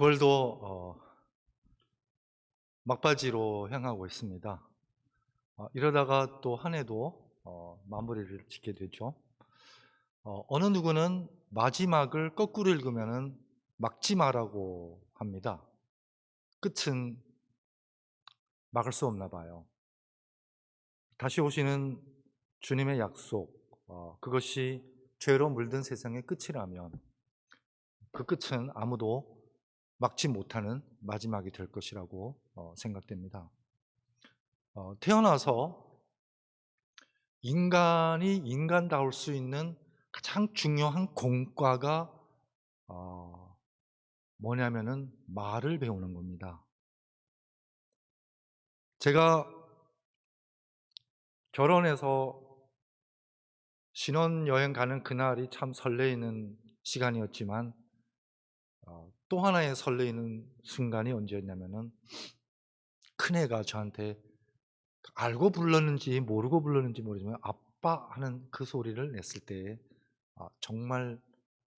9월도 막바지로 향하고 있습니다. 이러다가 또 한 해도 마무리를 짓게 되죠. 어느 누구는 마지막을 거꾸로 읽으면은 막지마라고 합니다. 끝은 막을 수 없나 봐요. 다시 오시는 주님의 약속, 그것이 죄로 물든 세상의 끝이라면 그 끝은 아무도 막지 못하는 마지막이 될 것이라고 생각됩니다. 태어나서 인간이 인간다울 수 있는 가장 중요한 공과가 뭐냐면은 말을 배우는 겁니다. 제가 결혼해서 신혼여행 가는 그날이 참 설레이는 시간이었지만 또 하나의 설레이는 순간이 언제였냐면은 큰애가 저한테 알고 불렀는지 모르고 불렀는지 모르지만 아빠 하는 그 소리를 냈을 때 정말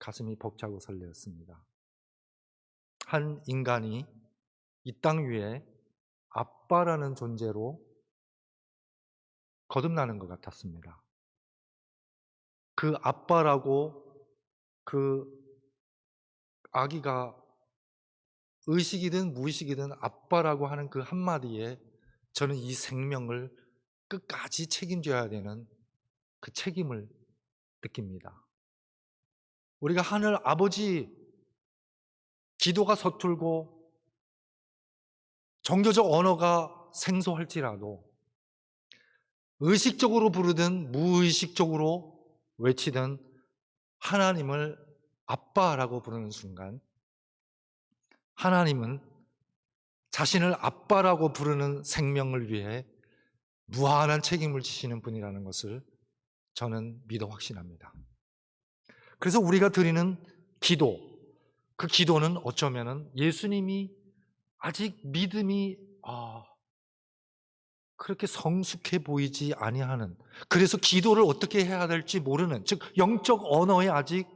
가슴이 벅차고 설레었습니다. 한 인간이 이 땅 위에 아빠라는 존재로 거듭나는 것 같았습니다. 그 아빠라고 그 아기가 의식이든 무의식이든 아빠라고 하는 그 한마디에 저는 이 생명을 끝까지 책임져야 되는 그 책임을 느낍니다. 우리가 하늘 아버지 기도가 서툴고 종교적 언어가 생소할지라도 의식적으로 부르든 무의식적으로 외치든 하나님을 아빠라고 부르는 순간 하나님은 자신을 아빠라고 부르는 생명을 위해 무한한 책임을 지시는 분이라는 것을 저는 믿어 확신합니다. 그래서 우리가 드리는 기도, 그 기도는 어쩌면은 예수님이 아직 믿음이 그렇게 성숙해 보이지 아니하는, 그래서 기도를 어떻게 해야 될지 모르는, 즉 영적 언어에 아직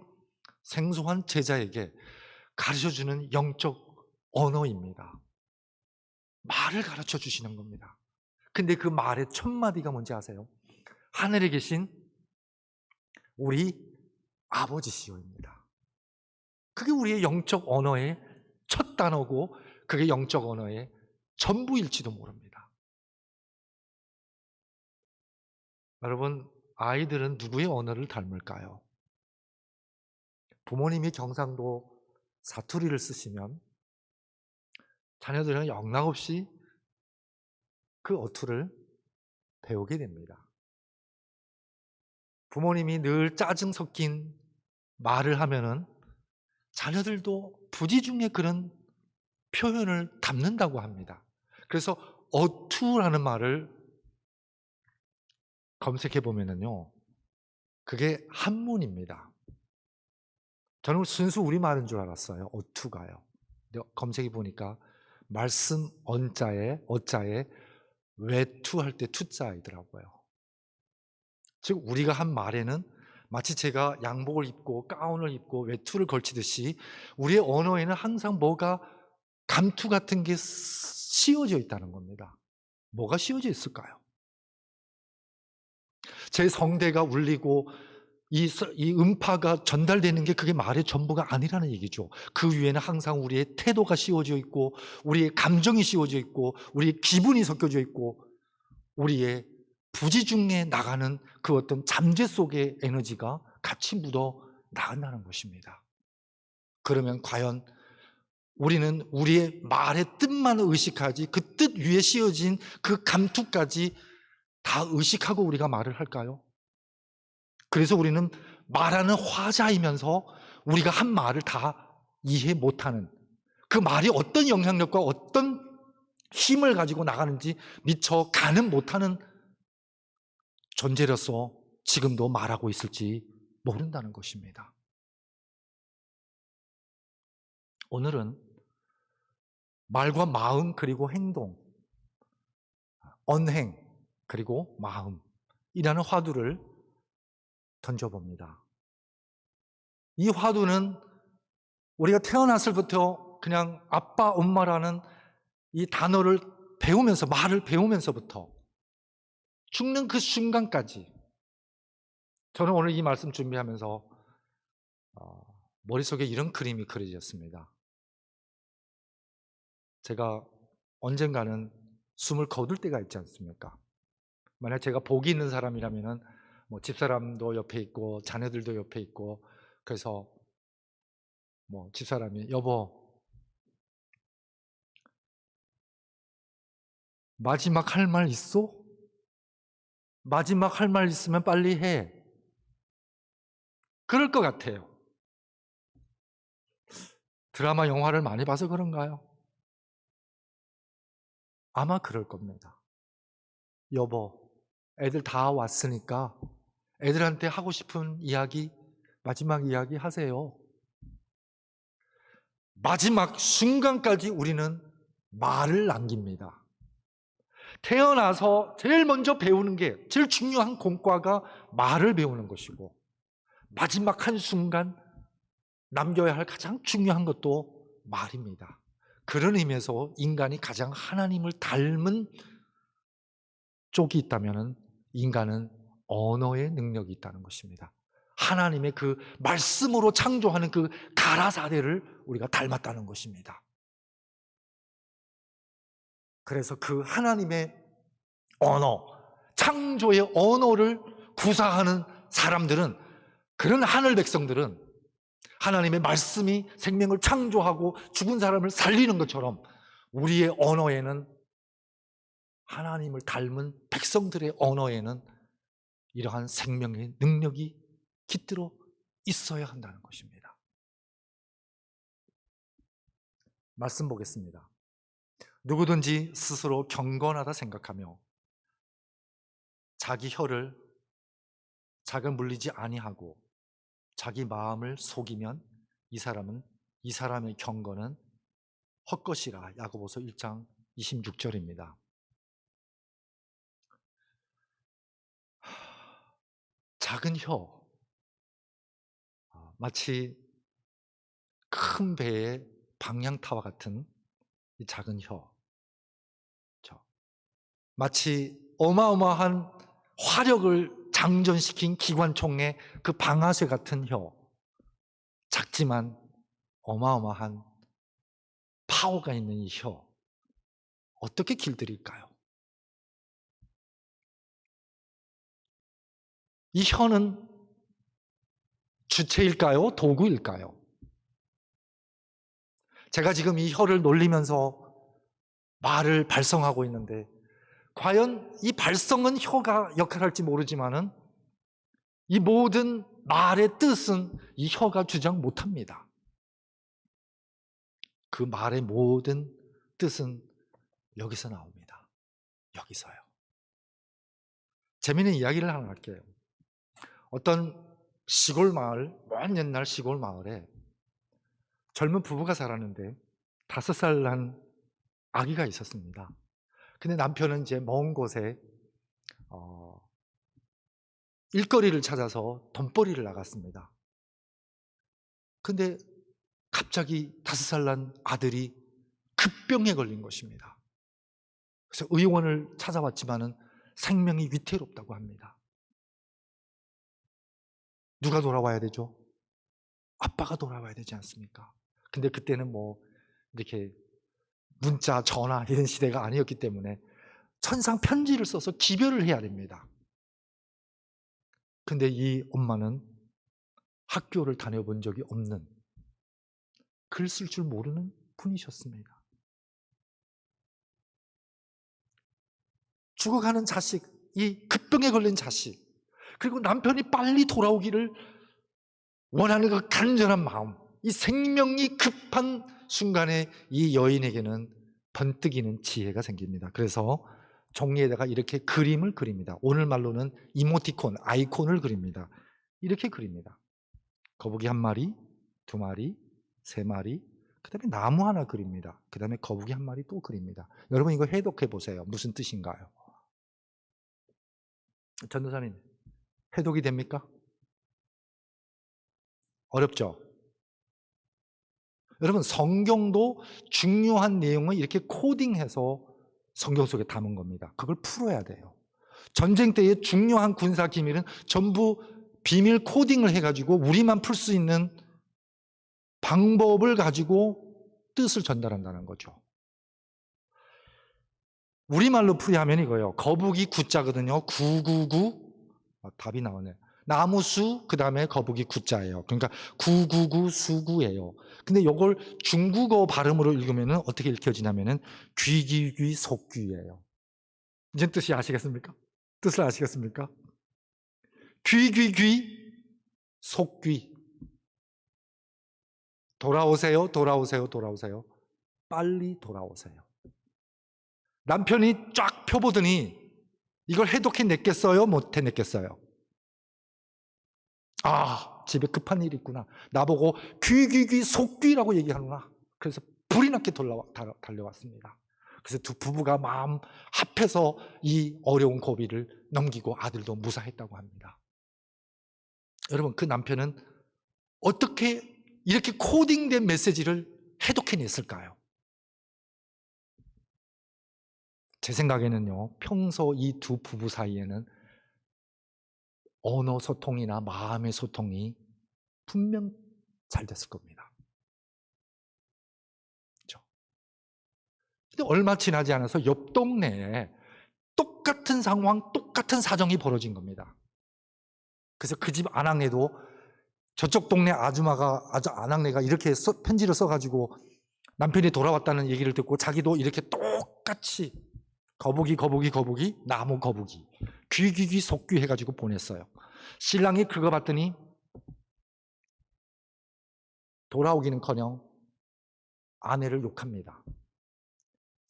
생소한 제자에게 가르쳐주는 영적 언어입니다. 말을 가르쳐 주시는 겁니다. 근데 그 말의 첫 마디가 뭔지 아세요? 하늘에 계신 우리 아버지시오입니다. 그게 우리의 영적 언어의 첫 단어고 그게 영적 언어의 전부일지도 모릅니다. 여러분, 아이들은 누구의 언어를 닮을까요? 부모님이 경상도 사투리를 쓰시면 자녀들은 영락없이 그 어투를 배우게 됩니다. 부모님이 늘 짜증 섞인 말을 하면은 자녀들도 부지 중에 그런 표현을 담는다고 합니다. 그래서 어투라는 말을 검색해 보면은요, 그게 한문입니다. 저는 순수 우리말인 줄 알았어요. 어투가요. 근데 검색해 보니까 말씀 어자에 외투할 때 투자이더라고요. 즉 우리가 한 말에는 마치 제가 양복을 입고 가운을 입고 외투를 걸치듯이 우리의 언어에는 항상 뭐가 감투 같은 게 씌워져 있다는 겁니다. 뭐가 씌워져 있을까요? 제 성대가 울리고 이 음파가 전달되는 게 그게 말의 전부가 아니라는 얘기죠. 그 위에는 항상 우리의 태도가 씌워져 있고 우리의 감정이 씌워져 있고 우리의 기분이 섞여져 있고 우리의 부지 중에 나가는 그 어떤 잠재 속의 에너지가 같이 묻어 나간다는 것입니다. 그러면 과연 우리는 우리의 말의 뜻만 의식하지 그 뜻 위에 씌워진 그 감투까지 다 의식하고 우리가 말을 할까요? 그래서 우리는 말하는 화자이면서 우리가 한 말을 다 이해 못하는, 그 말이 어떤 영향력과 어떤 힘을 가지고 나가는지 미처 가늠 못하는 존재로서 지금도 말하고 있을지 모른다는 것입니다. 오늘은 말과 마음 그리고 행동, 언행 그리고 마음이라는 화두를 던져봅니다. 이 화두는 우리가 태어났을부터 그냥 아빠, 엄마라는 이 단어를 배우면서, 말을 배우면서부터 죽는 그 순간까지, 저는 오늘 이 말씀 준비하면서 머릿속에 이런 그림이 그려졌습니다. 제가 언젠가는 숨을 거둘 때가 있지 않습니까? 만약 제가 복이 있는 사람이라면 뭐 집사람도 옆에 있고 자녀들도 옆에 있고, 그래서 뭐 집사람이 여보 마지막 할 말 있어? 마지막 할 말 있으면 빨리 해. 그럴 것 같아요. 드라마 영화를 많이 봐서 그런가요? 아마 그럴 겁니다. 여보, 애들 다 왔으니까 애들한테 하고 싶은 이야기, 마지막 이야기 하세요. 마지막 순간까지 우리는 말을 남깁니다. 태어나서 제일 먼저 배우는 게, 제일 중요한 공과가 말을 배우는 것이고, 마지막 한순간 남겨야 할 가장 중요한 것도 말입니다. 그런 의미에서 인간이 가장 하나님을 닮은 쪽이 있다면 인간은 언어의 능력이 있다는 것입니다. 하나님의 그 말씀으로 창조하는 그 가라사대를 우리가 닮았다는 것입니다. 그래서 그 하나님의 언어, 창조의 언어를 구사하는 사람들은, 그런 하늘 백성들은 하나님의 말씀이 생명을 창조하고 죽은 사람을 살리는 것처럼 우리의 언어에는, 하나님을 닮은 백성들의 언어에는 이러한 생명의 능력이 깃들어 있어야 한다는 것입니다. 말씀 보겠습니다. 누구든지 스스로 경건하다 생각하며 자기 혀를 자극 물리지 아니하고 자기 마음을 속이면 이 사람의 경건은 헛것이라. 야고보서 1장 26절입니다. 작은 혀, 마치 큰 배의 방향타와 같은 이 작은 혀, 마치 어마어마한 화력을 장전시킨 기관총의 그 방아쇠 같은 혀, 작지만 어마어마한 파워가 있는 이 혀, 어떻게 길들일까요? 이 혀는 주체일까요? 도구일까요? 제가 지금 이 혀를 놀리면서 말을 발성하고 있는데, 과연 이 발성은 혀가 역할할지 모르지만은 이 모든 말의 뜻은 이 혀가 주장 못합니다. 그 말의 모든 뜻은 여기서 나옵니다. 여기서요. 재미있는 이야기를 하나 할게요. 어떤 시골 마을, 먼 옛날 시골 마을에 젊은 부부가 살았는데 5살 난 아기가 있었습니다. 근데 남편은 이제 먼 곳에 일거리를 찾아서 돈벌이를 나갔습니다. 근데 갑자기 5살 난 아들이 급병에 걸린 것입니다. 그래서 의원을 찾아왔지만은 생명이 위태롭다고 합니다. 누가 돌아와야 되죠? 아빠가 돌아와야 되지 않습니까? 근데 그때는 뭐 이렇게 문자, 전화 이런 시대가 아니었기 때문에 천상 편지를 써서 기별을 해야 됩니다. 근데 이 엄마는 학교를 다녀본 적이 없는, 글 쓸 줄 모르는 분이셨습니다. 죽어가는 자식, 이 급병에 걸린 자식, 그리고 남편이 빨리 돌아오기를 원하는 그 간절한 마음, 이 생명이 급한 순간에 이 여인에게는 번뜩이는 지혜가 생깁니다. 그래서 종이에다가 이렇게 그림을 그립니다. 오늘 말로는 이모티콘, 아이콘을 그립니다. 이렇게 그립니다. 거북이 1마리, 2마리, 3마리, 그 다음에 나무 하나 그립니다. 그 다음에 거북이 1마리 또 그립니다. 여러분 이거 해독해 보세요. 무슨 뜻인가요? 전도사님, 해독이 됩니까? 어렵죠? 여러분, 성경도 중요한 내용을 이렇게 코딩해서 성경 속에 담은 겁니다. 그걸 풀어야 돼요. 전쟁 때의 중요한 군사 기밀은 전부 비밀 코딩을 해가지고 우리만 풀 수 있는 방법을 가지고 뜻을 전달한다는 거죠. 우리말로 풀이하면 이거예요. 거북이 구자거든요. 999. 답이 나오네. 나무수, 그 다음에 거북이 구자예요. 그러니까 999 수구예요. 근데 이걸 중국어 발음으로 읽으면 어떻게 읽혀지냐면은 귀귀귀 속귀예요. 이제 뜻이 아시겠습니까? 뜻을 아시겠습니까? 귀귀귀 속귀. 돌아오세요, 돌아오세요, 돌아오세요. 빨리 돌아오세요. 남편이 쫙 펴보더니 이걸 해독해냈겠어요? 못 해냈겠어요? 아, 집에 급한 일이 있구나. 나보고 귀귀귀 속귀라고 얘기하는구나. 그래서 불이 나게 달려왔습니다. 그래서 두 부부가 마음 합해서 이 어려운 고비를 넘기고 아들도 무사했다고 합니다. 여러분, 그 남편은 어떻게 이렇게 코딩된 메시지를 해독해냈을까요? 제 생각에는요, 평소 이 두 부부 사이에는 언어 소통이나 마음의 소통이 분명 잘 됐을 겁니다. 그렇죠? 근데 얼마 지나지 않아서 옆 동네에 똑같은 상황, 똑같은 사정이 벌어진 겁니다. 그래서 그 집 아낙네도 저쪽 동네 아낙네가 이렇게 편지를 써가지고 남편이 돌아왔다는 얘기를 듣고 자기도 이렇게 똑같이 거북이, 나무 거북이, 귀귀귀 속귀 해가지고 보냈어요. 신랑이 그거 봤더니 돌아오기는커녕 아내를 욕합니다.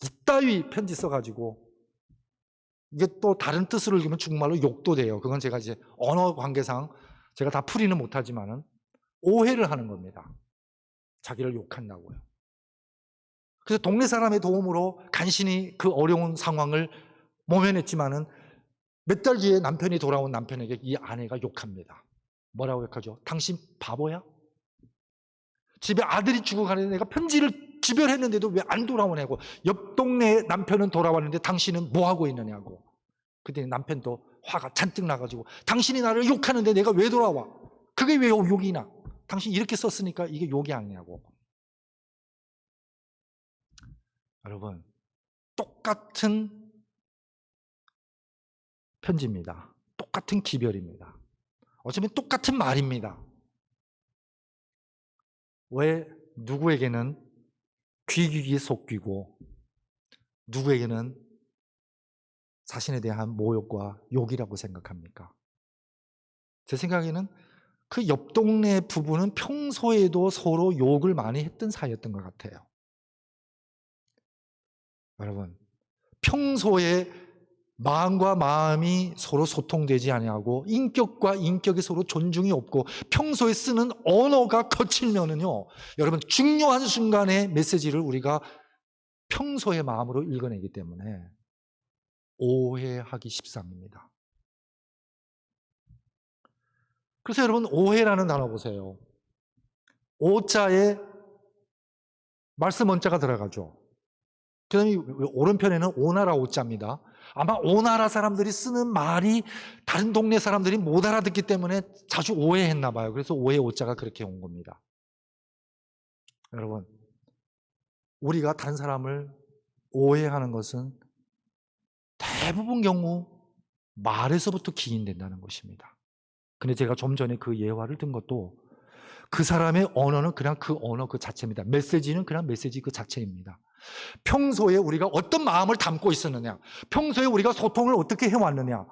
이따위 편지 써가지고, 이게 또 다른 뜻으로 읽으면 중국말로 욕도 돼요. 그건 제가 이제 언어 관계상 제가 다 풀이는 못하지만은 오해를 하는 겁니다. 자기를 욕한다고요. 그래서 동네 사람의 도움으로 간신히 그 어려운 상황을 모면했지만은 몇 달 뒤에 남편이 돌아온 남편에게 이 아내가 욕합니다. 뭐라고 욕하죠? 당신 바보야? 집에 아들이 죽어가는데 내가 편지를 지별했는데도 왜 안 돌아오냐고. 옆 동네 남편은 돌아왔는데 당신은 뭐 하고 있느냐고. 그때 남편도 화가 잔뜩 나가지고 당신이 나를 욕하는데 내가 왜 돌아와? 그게 왜 욕이나? 당신 이렇게 썼으니까 이게 욕이 아니냐고. 여러분, 똑같은 편지입니다. 똑같은 기별입니다. 어쩌면 똑같은 말입니다. 왜 누구에게는 귀귀귀 속귀고 누구에게는 자신에 대한 모욕과 욕이라고 생각합니까? 제 생각에는 그 옆 동네 부부는 평소에도 서로 욕을 많이 했던 사이였던 것 같아요. 여러분, 평소에 마음과 마음이 서로 소통되지 아니하고 인격과 인격이 서로 존중이 없고 평소에 쓰는 언어가 거칠면은요, 여러분, 중요한 순간의 메시지를 우리가 평소의 마음으로 읽어내기 때문에 오해하기 십상입니다. 그래서 여러분, 오해라는 단어 보세요. 오자에 말씀 원자가 들어가죠. 그 다음에 오른편에는 오나라 오자입니다. 아마 오나라 사람들이 쓰는 말이 다른 동네 사람들이 못 알아듣기 때문에 자주 오해했나 봐요. 그래서 오해 오자가 그렇게 온 겁니다. 여러분, 우리가 다른 사람을 오해하는 것은 대부분 경우 말에서부터 기인된다는 것입니다. 근데 제가 좀 전에 그 예화를 든 것도 그 사람의 언어는 그냥 그 언어 그 자체입니다. 메시지는 그냥 메시지 그 자체입니다. 평소에 우리가 어떤 마음을 담고 있었느냐, 평소에 우리가 소통을 어떻게 해왔느냐,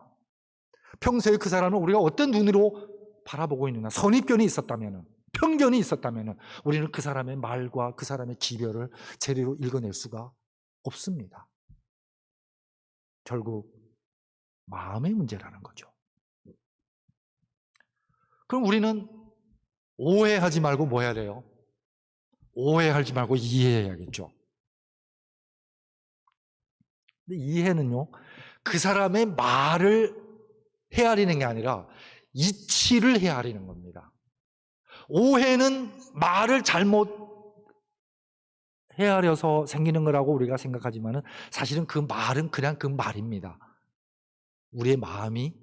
평소에 그 사람을 우리가 어떤 눈으로 바라보고 있느냐, 선입견이 있었다면, 편견이 있었다면 우리는 그 사람의 말과 그 사람의 기별을 제대로 읽어낼 수가 없습니다. 결국 마음의 문제라는 거죠. 그럼 우리는 오해하지 말고 뭐 해야 돼요? 오해하지 말고 이해해야겠죠. 근데 이해는요, 그 사람의 말을 헤아리는 게 아니라 이치를 헤아리는 겁니다. 오해는 말을 잘못 헤아려서 생기는 거라고 우리가 생각하지만은 사실은 그 말은 그냥 그 말입니다. 우리의 마음이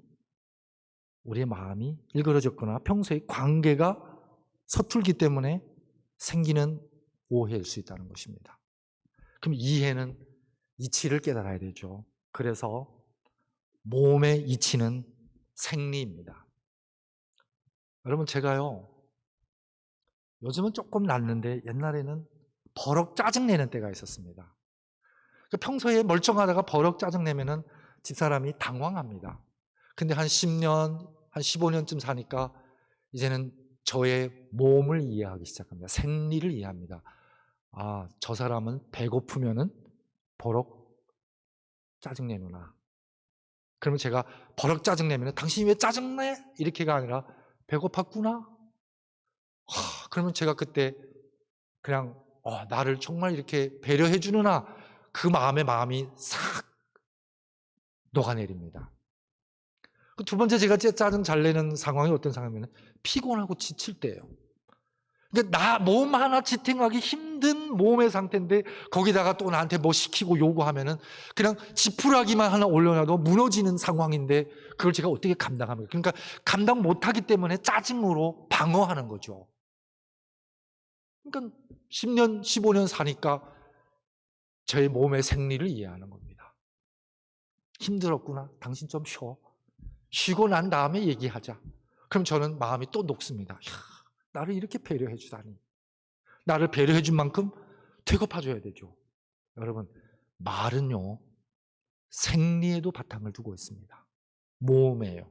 일그러졌거나 평소에 관계가 서툴기 때문에 생기는 오해일 수 있다는 것입니다. 그럼 이해는 이치를 깨달아야 되죠. 그래서 몸의 이치는 생리입니다. 여러분, 제가요, 요즘은 조금 낫는데 옛날에는 버럭 짜증내는 때가 있었습니다. 평소에 멀쩡하다가 버럭 짜증내면은 집사람이 당황합니다. 근데 한 10년, 한 15년쯤 사니까 이제는 저의 몸을 이해하기 시작합니다. 생리를 이해합니다. 아, 저 사람은 배고프면은 버럭 짜증내는구나. 그러면 제가 버럭 짜증내면 당신이 왜 짜증내? 이렇게가 아니라 배고팠구나. 그러면 제가 그때 그냥 나를 정말 이렇게 배려해 주는구나. 그 마음이 싹 녹아내립니다. 두 번째 제가 짜증 잘 내는 상황이 어떤 상황이면 피곤하고 지칠 때예요. 그러니까 몸 하나 지탱하기 힘든 몸의 상태인데 거기다가 또 나한테 뭐 시키고 요구하면은 그냥 지푸라기만 하나 올려놔도 무너지는 상황인데 그걸 제가 어떻게 감당합니까? 그러니까 감당 못하기 때문에 짜증으로 방어하는 거죠. 그러니까 10년, 15년 사니까 저의 몸의 생리를 이해하는 겁니다. 힘들었구나. 당신 좀 쉬어. 쉬고 난 다음에 얘기하자. 그럼 저는 마음이 또 녹습니다. 이야, 나를 이렇게 배려해 주다니. 나를 배려해 준 만큼 되갚아 줘야 되죠. 여러분, 말은요, 생리에도 바탕을 두고 있습니다. 모험이에요.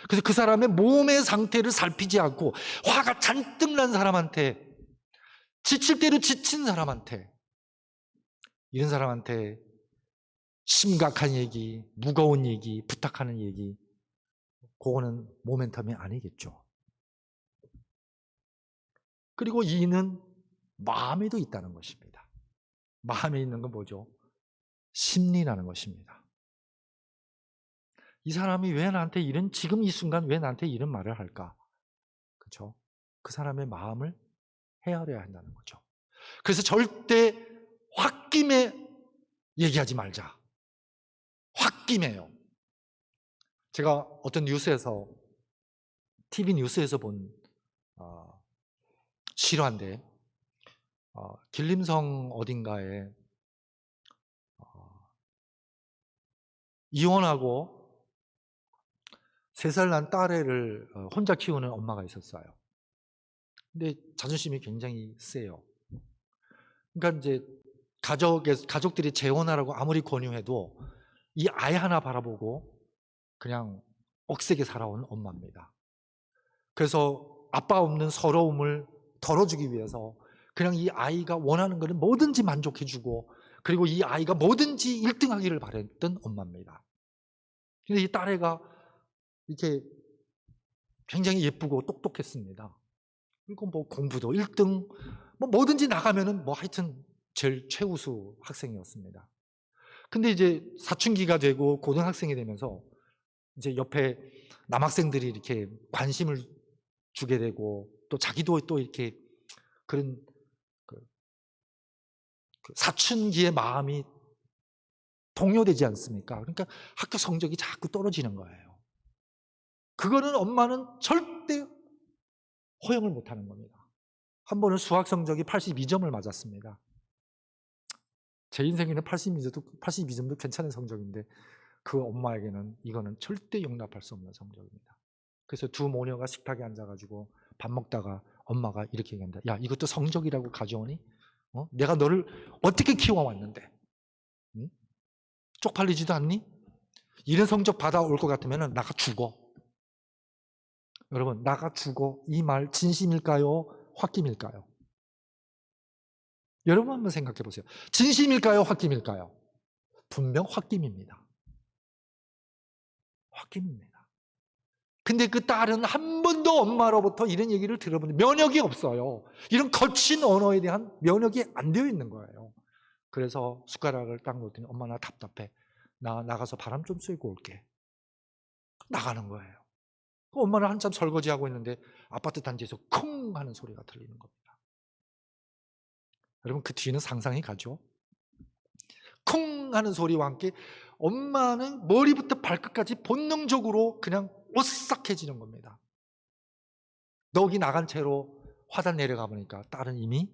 그래서 그 사람의 몸의 상태를 살피지 않고 화가 잔뜩 난 사람한테, 지칠 대로 지친 사람한테, 이런 사람한테 심각한 얘기, 무거운 얘기, 부탁하는 얘기, 그거는 모멘텀이 아니겠죠. 그리고 이는 마음에도 있다는 것입니다. 마음에 있는 건 뭐죠? 심리라는 것입니다. 이 사람이 왜 나한테 지금 이 순간 왜 나한테 이런 말을 할까? 그렇죠? 그 사람의 마음을 헤아려야 한다는 거죠. 그래서 절대 홧김에 얘기하지 말자. 홧김에요. 제가 어떤 뉴스에서, TV 뉴스에서 본 실화인데, 길림성 어딘가에 이혼하고 3살 난 딸애를 혼자 키우는 엄마가 있었어요. 근데 자존심이 굉장히 세요. 그러니까 이제 가족들이 재혼하라고 아무리 권유해도 이 아이 하나 바라보고 그냥 억세게 살아온 엄마입니다. 그래서 아빠 없는 서러움을 덜어주기 위해서 그냥 이 아이가 원하는 것을 뭐든지 만족해주고 그리고 이 아이가 뭐든지 1등하기를 바랬던 엄마입니다. 근데 이 딸애가 이렇게 굉장히 예쁘고 똑똑했습니다. 그리고 뭐 공부도 1등, 뭐 뭐든지 나가면은 뭐 하여튼 제일 최우수 학생이었습니다. 근데 이제 사춘기가 되고 고등학생이 되면서 이제 옆에 남학생들이 이렇게 관심을 주게 되고 또 자기도 또 이렇게 그런 그 사춘기의 마음이 동요되지 않습니까? 그러니까 학교 성적이 자꾸 떨어지는 거예요. 그거는 엄마는 절대 허용을 못하는 겁니다. 한 번은 수학 성적이 82점을 맞았습니다. 제 인생에는 82점도 괜찮은 성적인데 그 엄마에게는 이거는 절대 용납할 수 없는 성적입니다. 그래서 두 모녀가 식탁에 앉아가지고 밥 먹다가 엄마가 이렇게 얘기합니다. 야, 이것도 성적이라고 가져오니? 내가 너를 어떻게 키워왔는데? 응? 쪽팔리지도 않니? 이런 성적 받아올 것 같으면 나가 죽어. 여러분, 나가 죽어. 이 말 진심일까요? 홧김일까요? 여러분 한번 생각해 보세요. 진심일까요? 홧김일까요? 분명 홧김입니다. 홧김입니다. 근데 그 딸은 한 번도 엄마로부터 이런 얘기를 들어본 면역이 없어요. 이런 거친 언어에 대한 면역이 안 되어 있는 거예요. 그래서 숟가락을 딱 놓더니 엄마 나 답답해. 나 나가서 바람 좀 쐬고 올게. 나가는 거예요. 엄마는 한참 설거지하고 있는데 아파트 단지에서 쿵 하는 소리가 들리는 겁니다. 여러분 그 뒤는 상상이 가죠. 쿵 하는 소리와 함께 엄마는 머리부터 발끝까지 본능적으로 그냥 오싹해지는 겁니다. 넋이 나간 채로 화단 내려가 보니까 딸은 이미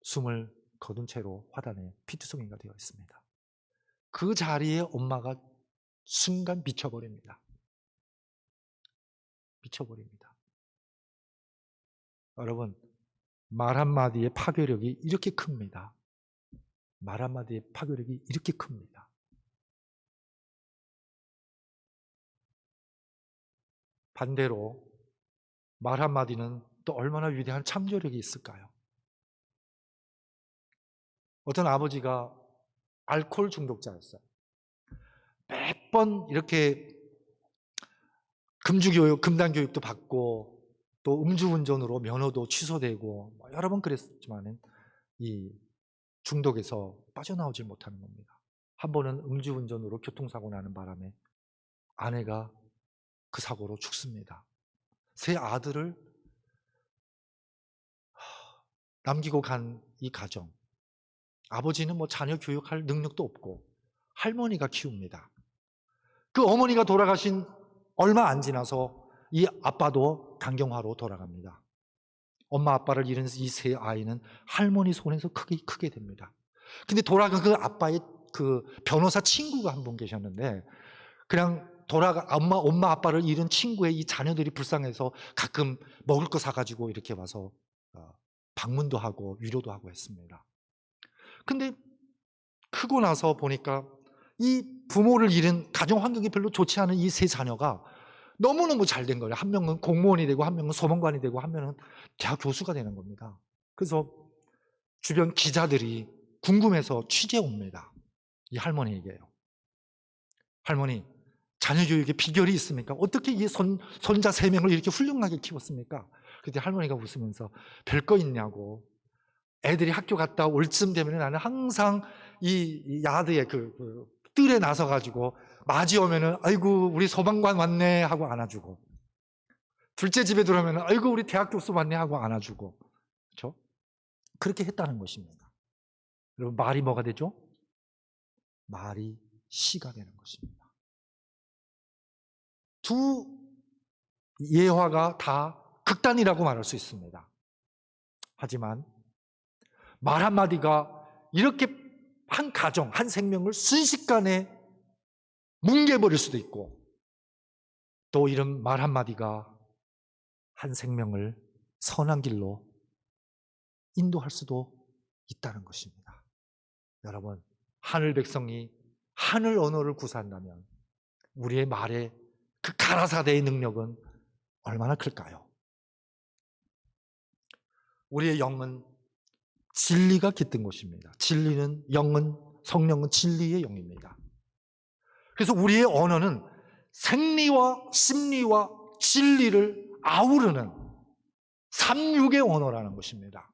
숨을 거둔 채로 화단에 피투성이가 되어 있습니다. 그 자리에 엄마가 순간 미쳐버립니다. 미쳐버립니다. 여러분, 말 한마디의 파괴력이 이렇게 큽니다. 말 한마디의 파괴력이 이렇게 큽니다. 반대로 말 한마디는 또 얼마나 위대한 창조력이 있을까요? 어떤 아버지가 알코올 중독자였어요. 몇 번 이렇게 금주교육, 금단교육도 받고 또 음주운전으로 면허도 취소되고 여러 번 그랬지만 이 중독에서 빠져나오질 못하는 겁니다. 한 번은 음주운전으로 교통사고 나는 바람에 아내가 그 사고로 죽습니다. 세 아들을 남기고 간 이 가정. 아버지는 뭐 자녀 교육할 능력도 없고 할머니가 키웁니다. 그 어머니가 돌아가신 얼마 안 지나서 이 아빠도 간경화로 돌아갑니다. 엄마 아빠를 잃은 이 세 아이는 할머니 손에서 크게 됩니다. 근데 돌아간 그 아빠의 그 변호사 친구가 한 분 계셨는데 그냥 엄마 아빠를 잃은 친구의 이 자녀들이 불쌍해서 가끔 먹을 거 사가지고 이렇게 와서 방문도 하고 위로도 하고 했습니다. 근데 크고 나서 보니까 이 부모를 잃은 가정 환경이 별로 좋지 않은 이 세 자녀가 너무너무 잘 된 거예요. 한 명은 공무원이 되고 한 명은 소방관이 되고 한 명은 대학 교수가 되는 겁니다. 그래서 주변 기자들이 궁금해서 취재 옵니다. 이 할머니에게요. 할머니, 자녀 교육에 비결이 있습니까? 어떻게 이 손자 3명을 이렇게 훌륭하게 키웠습니까? 그때 할머니가 웃으면서 별거 있냐고. 애들이 학교 갔다 올 쯤 되면 나는 항상 이 야드에 그 뜰에 나서가지고 맞이 오면은 아이고 우리 소방관 왔네 하고 안아주고, 둘째 집에 들어오면은 아이고 우리 대학 교수 왔네 하고 안아주고, 그렇죠? 그렇게 했다는 것입니다. 여러분 말이 뭐가 되죠? 말이 시가 되는 것입니다. 두 예화가 다 극단이라고 말할 수 있습니다. 하지만 말 한마디가 이렇게 한 가정, 한 생명을 순식간에 뭉개버릴 수도 있고, 또 이런 말 한마디가 한 생명을 선한 길로 인도할 수도 있다는 것입니다. 여러분, 하늘 백성이 하늘 언어를 구사한다면 우리의 말의 그 가라사대의 능력은 얼마나 클까요? 우리의 영은 진리가 깃든 곳입니다. 진리는 성령은 진리의 영입니다. 그래서 우리의 언어는 생리와 심리와 진리를 아우르는 삼육의 언어라는 것입니다.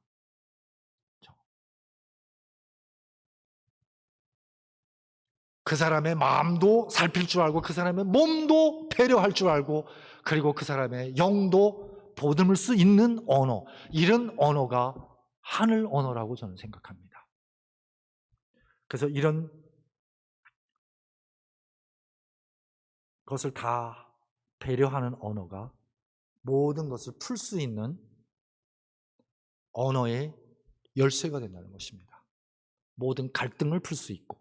그 사람의 마음도 살필 줄 알고 그 사람의 몸도 배려할 줄 알고 그리고 그 사람의 영도 보듬을 수 있는 언어, 이런 언어가 하늘 언어라고 저는 생각합니다. 그래서 이런 것을 다 배려하는 언어가 모든 것을 풀 수 있는 언어의 열쇠가 된다는 것입니다. 모든 갈등을 풀 수 있고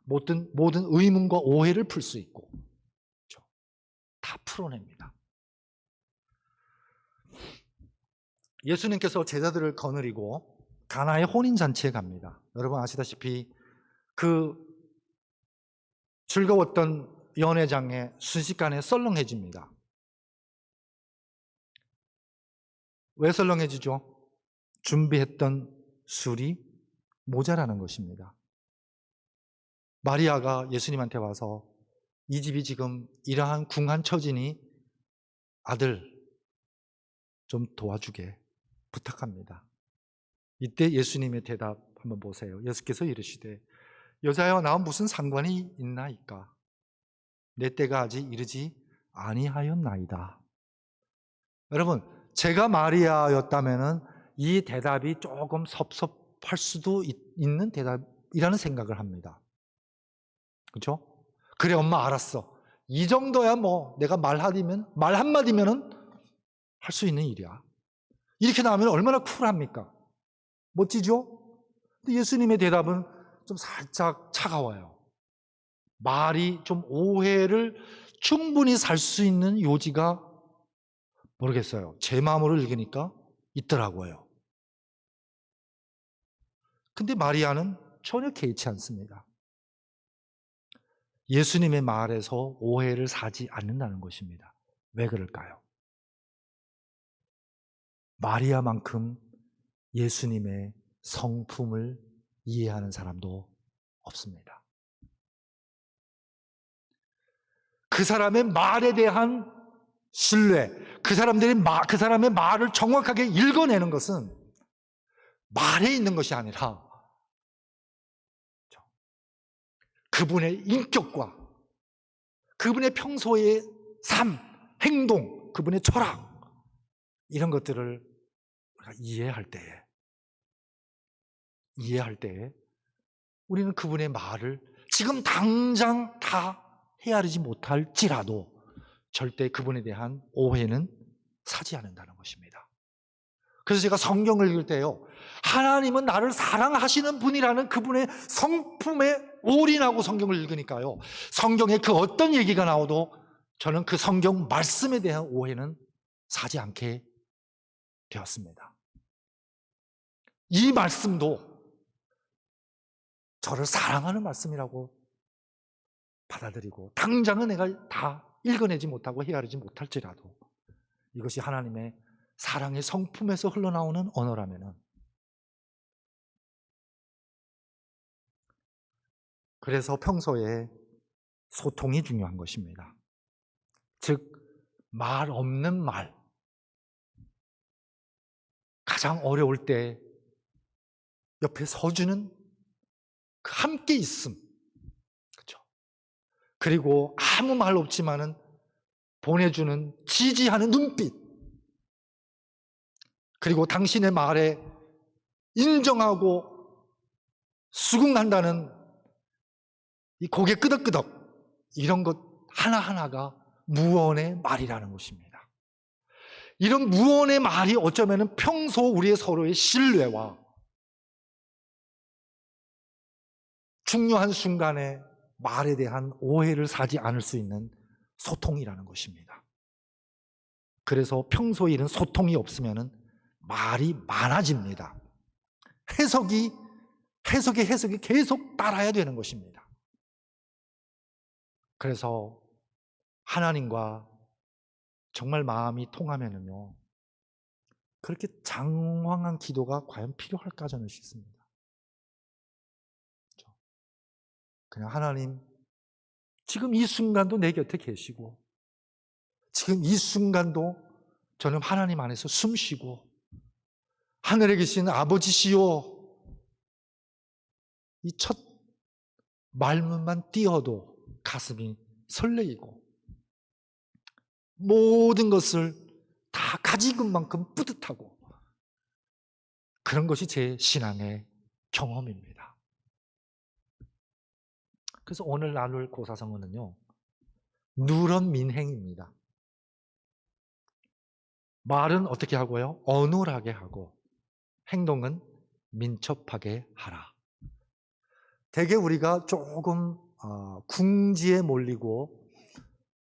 모든 의문과 오해를 풀 수 있고, 그렇죠? 다 풀어냅니다. 예수님께서 제자들을 거느리고 가나의 혼인잔치에 갑니다. 여러분 아시다시피 그 즐거웠던 연회장에 순식간에 썰렁해집니다. 왜 썰렁해지죠? 준비했던 술이 모자라는 것입니다. 마리아가 예수님한테 와서 이 집이 지금 이러한 궁한 처지니 아들 좀 도와주게 부탁합니다. 이때 예수님의 대답 한번 보세요. 예수께서 이르시되 여자여 나와 무슨 상관이 있나이까? 내 때가 아직 이르지 아니하였나이다. 여러분 제가 마리아였다면은 이 대답이 조금 섭섭할 수도 있는 대답이라는 생각을 합니다. 그렇죠? 그래, 엄마 알았어. 이 정도야 뭐 내가 말 한마디면은 할 수 있는 일이야. 이렇게 나오면 얼마나 쿨합니까? 멋지죠? 근데 예수님의 대답은 좀 살짝 차가워요. 말이 좀 오해를 충분히 살 수 있는 요지가 모르겠어요. 제 마음으로 읽으니까 있더라고요. 근데 마리아는 전혀 개의치 않습니다. 예수님의 말에서 오해를 사지 않는다는 것입니다. 왜 그럴까요? 마리아만큼 예수님의 성품을 이해하는 사람도 없습니다. 그 사람의 말에 대한 신뢰, 그 사람의 말을 정확하게 읽어내는 것은 말에 있는 것이 아니라 그분의 인격과 그분의 평소의 삶, 행동, 그분의 철학, 이런 것들을 우리가 이해할 때에 우리는 그분의 말을 지금 당장 다 헤아리지 못할지라도 절대 그분에 대한 오해는 사지 않는다는 것입니다. 그래서 제가 성경을 읽을 때요, 하나님은 나를 사랑하시는 분이라는 그분의 성품에 올인하고 성경을 읽으니까요, 성경에 그 어떤 얘기가 나와도 저는 그 성경 말씀에 대한 오해는 사지 않게 되었습니다. 이 말씀도 저를 사랑하는 말씀이라고 받아들이고, 당장은 내가 다 읽어내지 못하고 헤아리지 못할지라도 이것이 하나님의 사랑의 성품에서 흘러나오는 언어라면은, 그래서 평소에 소통이 중요한 것입니다. 즉, 말 없는 말, 가장 어려울 때 옆에 서주는 그 함께 있음, 그렇죠? 그리고 아무 말 없지만은 보내주는 지지하는 눈빛, 그리고 당신의 말에 인정하고 수긍한다는 이 고개 끄덕끄덕, 이런 것 하나하나가 무언의 말이라는 것입니다. 이런 무언의 말이 어쩌면 평소 우리의 서로의 신뢰와 중요한 순간에 말에 대한 오해를 사지 않을 수 있는 소통이라는 것입니다. 그래서 평소에 이런 소통이 없으면 말이 많아집니다. 해석이 계속 따라야 되는 것입니다. 그래서 하나님과 정말 마음이 통하면은요, 그렇게 장황한 기도가 과연 필요할까 저는 싶습니다. 그냥 하나님, 지금 이 순간도 내 곁에 계시고, 지금 이 순간도 저는 하나님 안에서 숨쉬고, 하늘에 계신 아버지시여, 이 첫 말문만 띄어도 가슴이 설레이고, 모든 것을 다 가지고 만큼 뿌듯하고, 그런 것이 제 신앙의 경험입니다. 그래서 오늘 나눌 고사성어는요, 누런 민행입니다. 말은 어떻게 하고요? 어눌하게 하고, 행동은 민첩하게 하라. 대개 우리가 조금 궁지에 몰리고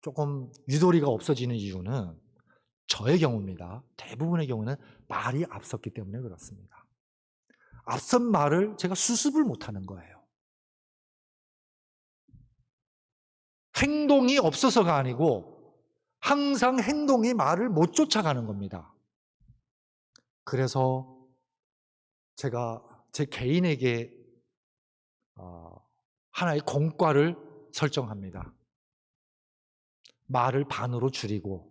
조금 유도리가 없어지는 이유는, 저의 경우입니다, 대부분의 경우는 말이 앞섰기 때문에 그렇습니다. 앞선 말을 제가 수습을 못하는 거예요. 행동이 없어서가 아니고 항상 행동이 말을 못 쫓아가는 겁니다. 그래서 제가 제 개인에게 하나의 공과를 설정합니다. 말을 반으로 줄이고,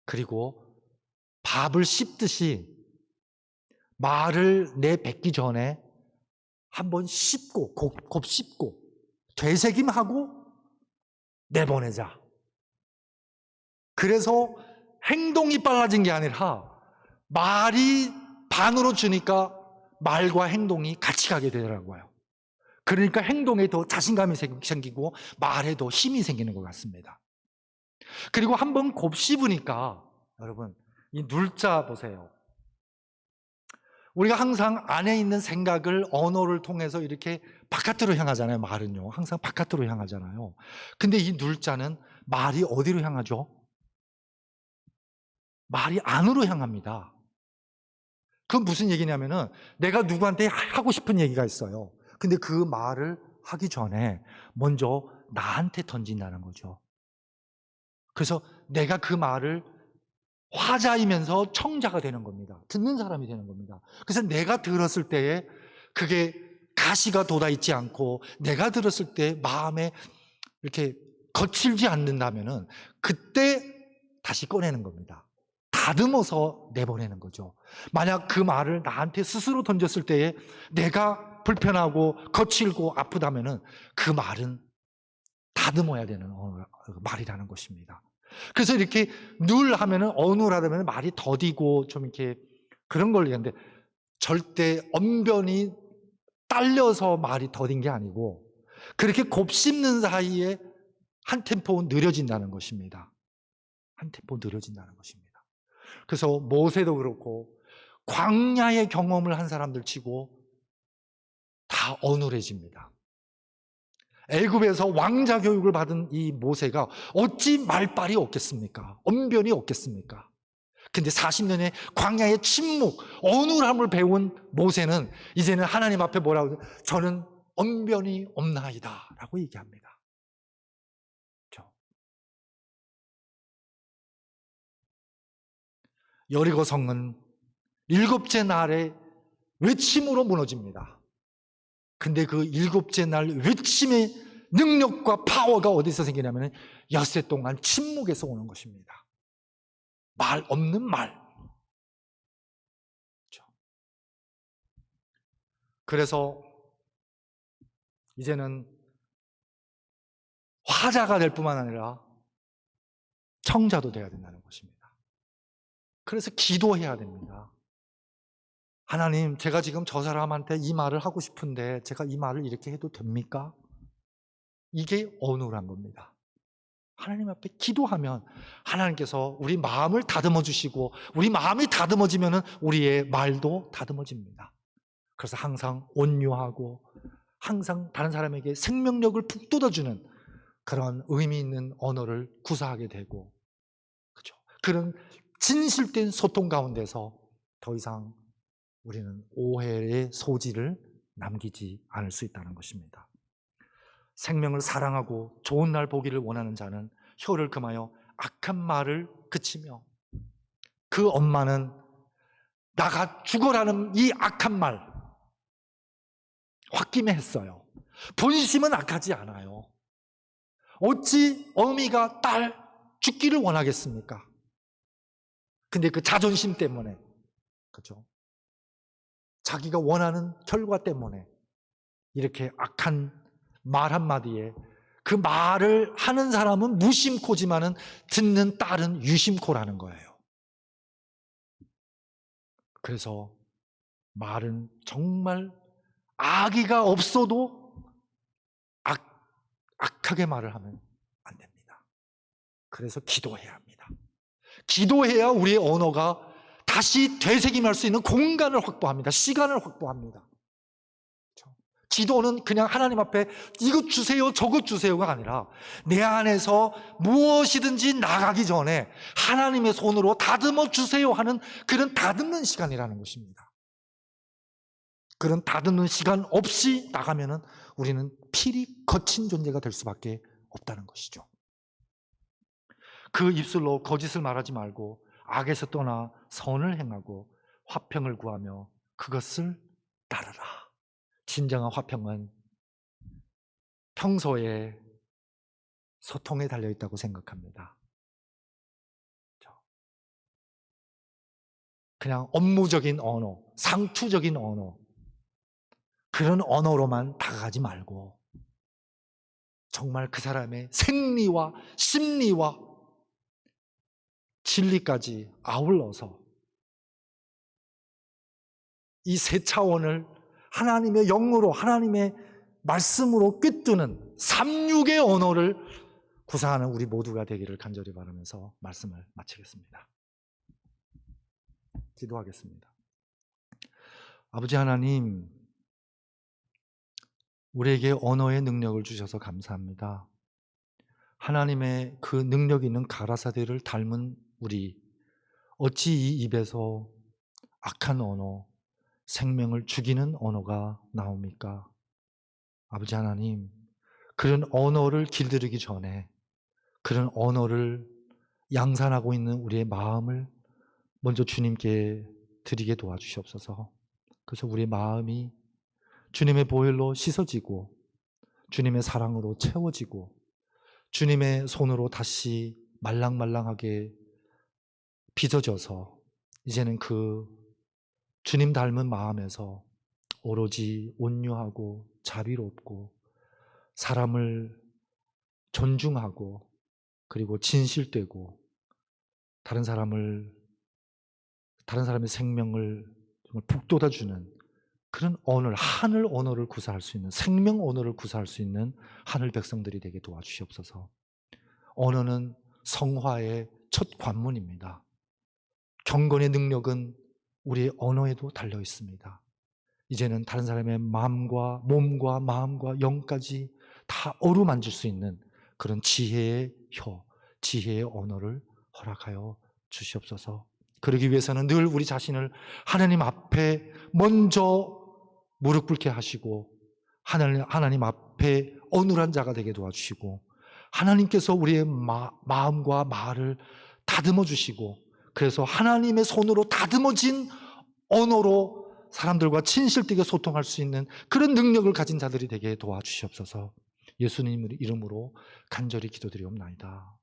그리고 밥을 씹듯이 말을 내뱉기 전에 한번 씹고, 곱 씹고 되새김하고 내보내자. 그래서 행동이 빨라진 게 아니라 말이 반으로 주니까 말과 행동이 같이 가게 되더라고요. 그러니까 행동에 더 자신감이 생기고 말에 더 힘이 생기는 것 같습니다. 그리고 한번 곱씹으니까 여러분 이 눌자 보세요. 우리가 항상 안에 있는 생각을 언어를 통해서 이렇게 바깥으로 향하잖아요. 말은요. 항상 바깥으로 향하잖아요. 근데 이 눌자는 말이 어디로 향하죠? 말이 안으로 향합니다. 그건 무슨 얘기냐면은 내가 누구한테 하고 싶은 얘기가 있어요. 근데 그 말을 하기 전에 먼저 나한테 던진다는 거죠. 그래서 내가 그 말을 화자이면서 청자가 되는 겁니다. 듣는 사람이 되는 겁니다. 그래서 내가 들었을 때에 그게 가시가 돋아있지 않고 내가 들었을 때 마음에 이렇게 거칠지 않는다면은 그때 다시 꺼내는 겁니다. 다듬어서 내보내는 거죠. 만약 그 말을 나한테 스스로 던졌을 때에 내가 불편하고 거칠고 아프다면은 그 말은 다듬어야 되는 말이라는 것입니다. 그래서 이렇게 늘 하면은 어눌하다면 말이 더디고 좀 이렇게 그런 걸 얘기하는데 절대 언변이 딸려서 말이 더딘 게 아니고 그렇게 곱씹는 사이에 한 템포 느려진다는 것입니다. 한 템포 느려진다는 것입니다. 그래서 모세도 그렇고 광야의 경험을 한 사람들 치고 다 어눌해집니다. 애굽에서 왕자 교육을 받은 이 모세가 어찌 말빨이 없겠습니까? 언변이 없겠습니까? 근데 40년의 광야의 침묵, 어눌함을 배운 모세는 이제는 하나님 앞에 뭐라고 해요? 저는 언변이 없나이다 라고 얘기합니다. 그렇죠? 여리고 성은 7째 날에 외침으로 무너집니다. 근데 그 7째 날 외침의 능력과 파워가 어디서 생기냐면 엿새 동안 침묵에서 오는 것입니다. 말 없는 말. 그렇죠? 그래서 이제는 화자가 될 뿐만 아니라 청자도 돼야 된다는 것입니다. 그래서 기도해야 됩니다. 하나님, 제가 지금 저 사람한테 이 말을 하고 싶은데 제가 이 말을 이렇게 해도 됩니까? 이게 어눌한 겁니다. 하나님 앞에 기도하면 하나님께서 우리 마음을 다듬어 주시고 우리 마음이 다듬어지면 우리의 말도 다듬어집니다. 그래서 항상 온유하고 항상 다른 사람에게 생명력을 북돋아주는 그런 의미 있는 언어를 구사하게 되고, 그렇죠? 그런 진실된 소통 가운데서 더 이상 우리는 오해의 소지를 남기지 않을 수 있다는 것입니다. 생명을 사랑하고 좋은 날 보기를 원하는 자는 혀를 금하여 악한 말을 그치며, 그 엄마는 나가 죽어라는 이 악한 말 홧김에 했어요. 본심은 악하지 않아요. 어찌 어미가 딸 죽기를 원하겠습니까? 근데 그 자존심 때문에, 그렇죠? 자기가 원하는 결과 때문에 이렇게 악한 말 한마디에 그 말을 하는 사람은 무심코지만은 듣는 딸은 유심코라는 거예요. 그래서 말은 정말 악의가 없어도 악하게 말을 하면 안 됩니다. 그래서 기도해야 합니다. 기도해야 우리의 언어가 다시 되새김할 수 있는 공간을 확보합니다. 시간을 확보합니다. 기도는 그냥 하나님 앞에 이것 주세요, 저것 주세요가 아니라 내 안에서 무엇이든지 나가기 전에 하나님의 손으로 다듬어 주세요 하는 그런 다듬는 시간이라는 것입니다. 그런 다듬는 시간 없이 나가면은 우리는 필히 거친 존재가 될 수밖에 없다는 것이죠. 그 입술로 거짓을 말하지 말고 악에서 떠나 선을 행하고 화평을 구하며 그것을 따르라. 진정한 화평은 평소에 소통에 달려있다고 생각합니다. 그냥 업무적인 언어, 상투적인 언어, 그런 언어로만 다가가지 말고 정말 그 사람의 생리와 심리와 진리까지 아울러서 이 세 차원을 하나님의 영으로, 하나님의 말씀으로 꿰뚫는 삼육의 언어를 구사하는 우리 모두가 되기를 간절히 바라면서 말씀을 마치겠습니다. 기도하겠습니다. 아버지 하나님, 우리에게 언어의 능력을 주셔서 감사합니다. 하나님의 그 능력 있는 가라사대를 닮은 우리, 어찌 이 입에서 악한 언어, 생명을 죽이는 언어가 나옵니까? 아버지 하나님, 그런 언어를 길들이기 전에 그런 언어를 양산하고 있는 우리의 마음을 먼저 주님께 드리게 도와주시옵소서. 그래서 우리의 마음이 주님의 보혈로 씻어지고 주님의 사랑으로 채워지고 주님의 손으로 다시 말랑말랑하게 빚어져서 이제는 그 주님 닮은 마음에서 오로지 온유하고 자비롭고 사람을 존중하고 그리고 진실되고 다른 사람의 생명을 정말 북돋아주는 그런 언어를, 하늘 언어를 구사할 수 있는, 생명 언어를 구사할 수 있는 하늘 백성들이 되게 도와주시옵소서. 언어는 성화의 첫 관문입니다. 경건의 능력은 우리의 언어에도 달려 있습니다. 이제는 다른 사람의 마음과 몸과 마음과 영까지 다 어루만질 수 있는 그런 지혜의 혀, 지혜의 언어를 허락하여 주시옵소서. 그러기 위해서는 늘 우리 자신을 하나님 앞에 먼저 무릎 꿇게 하시고 하나님 앞에 어눌한 자가 되게 도와주시고 하나님께서 우리의 마음과 말을 다듬어 주시고 그래서 하나님의 손으로 다듬어진 언어로 사람들과 진실되게 소통할 수 있는 그런 능력을 가진 자들이 되게 도와주시옵소서. 예수님 이름으로 간절히 기도드리옵나이다.